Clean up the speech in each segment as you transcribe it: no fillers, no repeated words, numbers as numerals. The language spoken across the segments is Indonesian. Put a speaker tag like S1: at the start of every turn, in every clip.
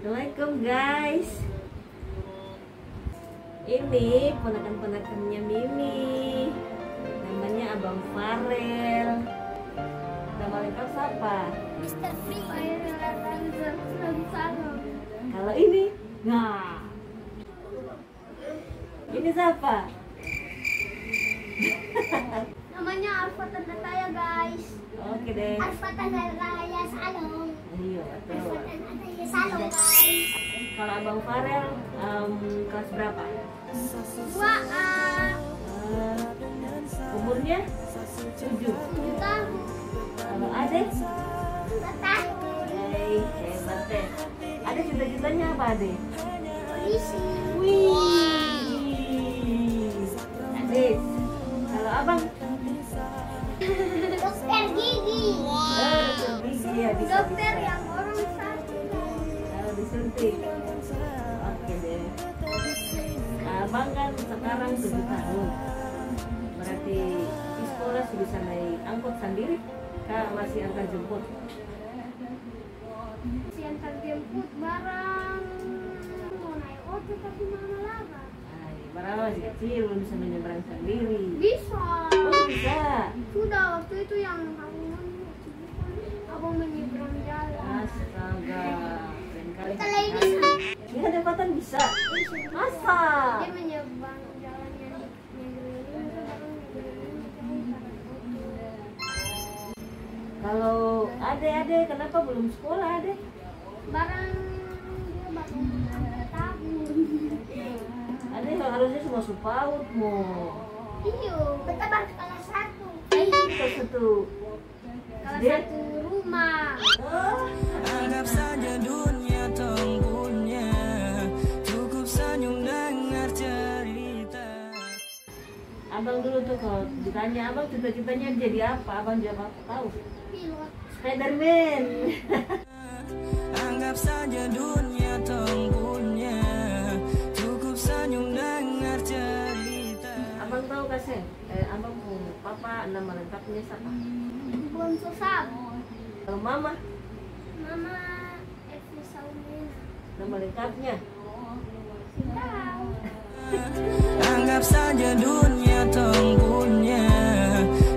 S1: Assalamualaikum guys. Ini ponakan-ponakannya Mimi. Namanya Abang Farel. Nama lengkap siapa?
S2: Mr. Free.
S1: Kalau ini, nah. Ini siapa?
S2: Namanya Arfa Tanataya guys.
S1: Oke deh.
S2: Arfa Tanataya Salong.
S1: Iya
S2: Arfa
S1: betul.
S2: Tanataya Salong guys.
S1: Kalau Abang Farel kelas berapa?
S2: 2A.
S1: Umurnya 7.
S2: 7 tahun.
S1: Kalau adek?
S2: 4 tahun.
S1: Hebat deh. Ada cita-citanya apa adek?
S2: Polisi.
S1: Wih. Adek. Kalau abang?
S2: Dokter gigi.
S1: Dokter gigi ya.
S2: Dokter yang orang sakit.
S1: Kalau disuntik. Oke deh. Abang kan sekarang 7 tahun. Berarti di sekolah sudah bisa naik angkot sendiri? Kak masih antar jemput?
S2: Si antar jemput barang. Mau naik ojek tapi mana lama?
S1: Barang masih kecil, belum bisa menyeberang sendiri.
S2: Bisa.
S1: Oh bisa.
S2: Sudah waktu itu yang abang menyeberang jalan.
S1: Astaga, keren kali.
S2: Kalau ini bisa.
S1: Ini ada Fatan bisa. Masa?
S2: Dia menyeberang jalan yang
S1: Kalau adek-adek kenapa belum sekolah adek?
S2: barang dia baru 4 tahun.
S1: Adek harusnya semua supaut mau.
S2: Iyo, kita baru kelas 1.
S1: Kelas 1.
S2: Kelas
S1: Dia?
S2: 1 rumah.
S3: Anggap saja dunia tempunya, cukup senyum dengar cerita.
S1: Abang dulu tuh kalau ditanya abang cita-citanya jadi apa, abang jawab apa tahu?
S2: Pilot.
S1: Spiderman.
S3: Anggap saja dunia tempunya, cukup senyum dengar cerita.
S1: Abang tahu kasih? Abang punya papa nama lengkapnya siapa?
S2: Belum susah.
S1: Kalau mama
S2: Mama Evi Saumina.
S1: nama lengkapnya?
S2: Tahu.
S3: Anggap saja dunia tempunya,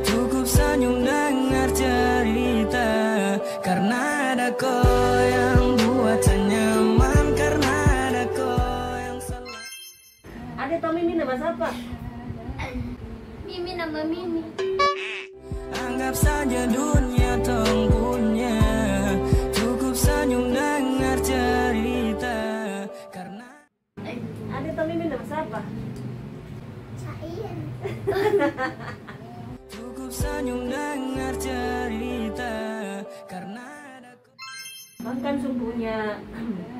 S3: cukup senyum dengar cerita. Karena ada kau yang buat nyaman, karena ada kau yang selalu.
S1: Adek tahu Mimi nama siapa?
S2: Mimi nama Mimi.
S3: Anggap saja dunia tempunya, cukup senyum dengar cerita. Karena
S1: Adek tahu Mimi nama siapa?
S2: Cain.
S3: cukup senyum dengar cerita. Karena ada
S1: Bang kan sumpunya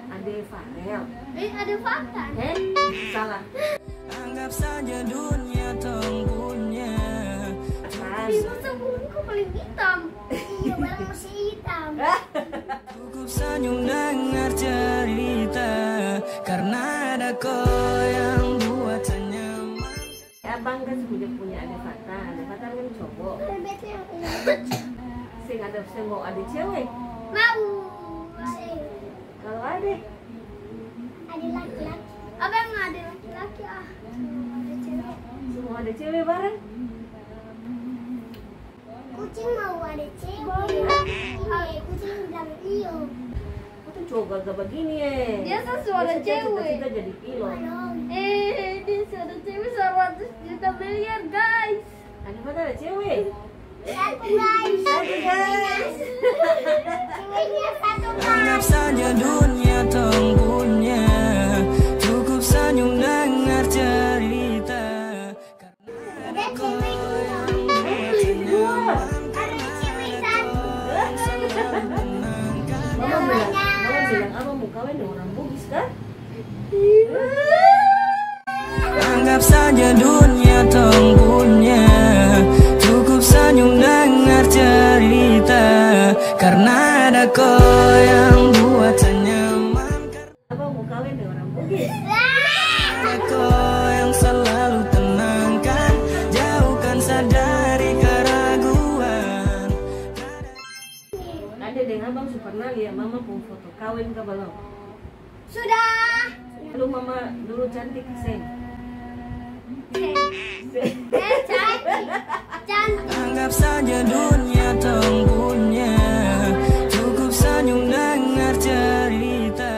S1: Adek Farel.
S2: Ada fakta.
S1: Salah.
S3: anggap saja dunia tempunya.
S1: Pas.
S2: Masa kok paling hitam? Iya, barang masih hitam.
S3: Cukup senyum dengar cerita. Karena ada kau yang buat nyaman.
S1: Abang kan sudah punya Adek Fatan. Adek Fatan kan cowok. Sing ada mau ada cewek.
S2: Mau.
S1: Kalau adek
S2: Ada laki-laki. Abang ada laki-laki ah. Ada cewek.
S1: semua ada cewek bareng.
S2: Kucing mau ada cewek. Iya, kucing bilang iyo.
S1: Aku tuh cowok gagah begini
S2: Dia kan suara
S1: Dia
S2: cewek.
S1: cita-cita jadi pilot.
S2: Dia suara cewek 100 juta miliar guys.
S1: Adek Fatan ada cewek.
S2: Satu guys.
S1: Satu guys.
S2: Ceweknya satu
S3: Anggap
S2: guys.
S3: saja dunia tempunya, cukup senyum dengar cerita.
S2: Ada cewek dua.
S1: Dua.
S2: Ada cewek satu.
S1: Mama bilang abang mau kawin dengan orang Bugis kan?
S3: Anggap saja dunia tempunya, cukup senyum dengar cerita. Karena ada kau yang buat nyaman,
S1: Abang mau kawin dengan orang Bugis.
S3: karena kau yang selalu tenangkan, jauhkan sadari keraguan.
S1: Ada dengan abang pernah lihat mama pun foto kawin ke belum?
S2: Sudah.
S1: Lalu mama dulu cantik Seng.
S2: Cantik. Cantik.
S3: Anggap saja dunia tong punya, cukup senyum dengar cerita.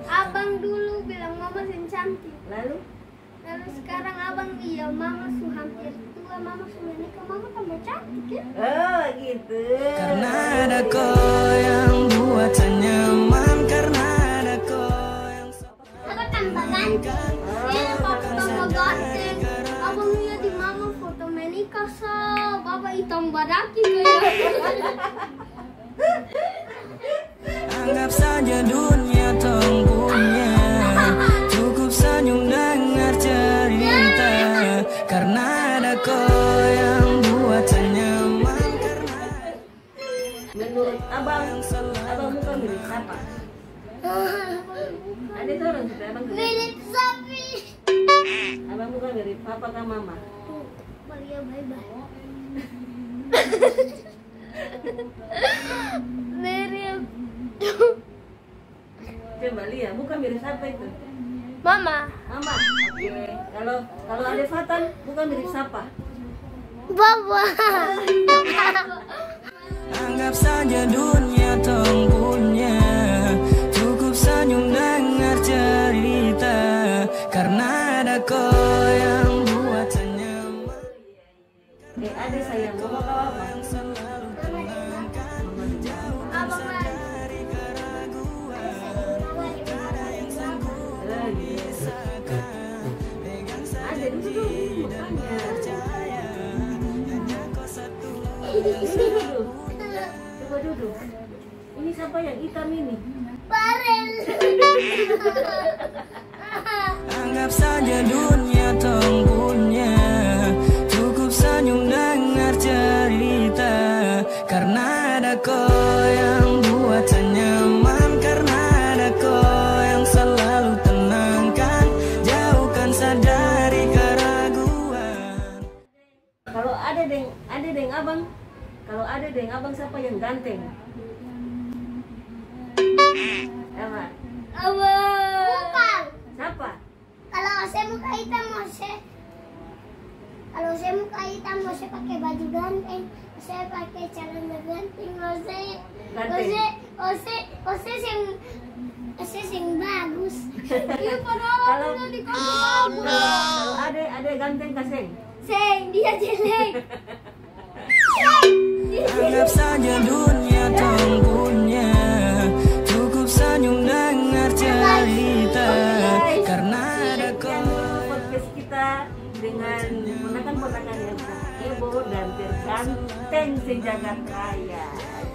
S2: Abang dulu bilang mama yang cantik.
S1: Lalu
S2: Sekarang abang iya mama su hampir tua, mama su menikah, mama tambah cantik ya.
S1: oh gitu.
S3: Karena ada kau yang buat saya nyaman, karena ada kau yang
S2: Abang tambah ganteng. Iya papa tambah ganteng. Abang lihat di mama foto menikah sa, bapak hitam badaki kayak.
S3: anggap saja dunia tong punya, cukup senyum dengar cerita. Karena ada kau yang buat saya nyaman, karena
S1: Menurut abang muka mirip siapa? Ada tuh orang sudah abang.
S2: Mirip sapi.
S1: Abang muka mirip papa kah mama?
S2: Maria bye-bye. Mirip
S1: Coba lihat, muka mirip siapa itu?
S2: Mama.
S1: Mama. Oke. Kalau ada Fatan, muka mirip siapa?
S2: Baba.
S3: anggap saja dunia tong punya, cukup senyum dengar cerita. Karena ada kau yang buat saya nyaman.
S1: Ada sayang, mama kau apa?
S2: Abang
S1: Ada dulu mukanya. Coba duduk. Ini siapa yang hitam ini?
S2: Farel.
S3: Anggap saja dunia tong punya, cukup senyum dengar cerita. Karena ada kau yang buat saya nyaman, karena ada kau yang selalu tenangkan, jauhkan saya dari keraguan.
S1: Kalau ada deng abang siapa yang ganteng? Apa?
S2: Bukan.
S1: Siapa?
S2: Kalau saya muka hitam, saya pakai baju ganteng, saya pakai celana ganteng, saya sing bagus. Iya padahal aku di kamu.
S1: Kalau ada ganteng kaseng.
S2: Seng, dia jelek.
S3: Anggap saja dunia tong punya, cukup senyum dengar cerita. Karena ada
S1: Sekian
S3: kau
S1: dulu podcast kita dengan ponakan-ponakan yang heboh dan terganteng sejagat raya.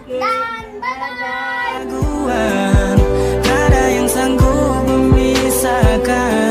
S1: Oke,
S2: Dan bye-bye.
S3: keraguan, tak ada yang sanggup memisahkan.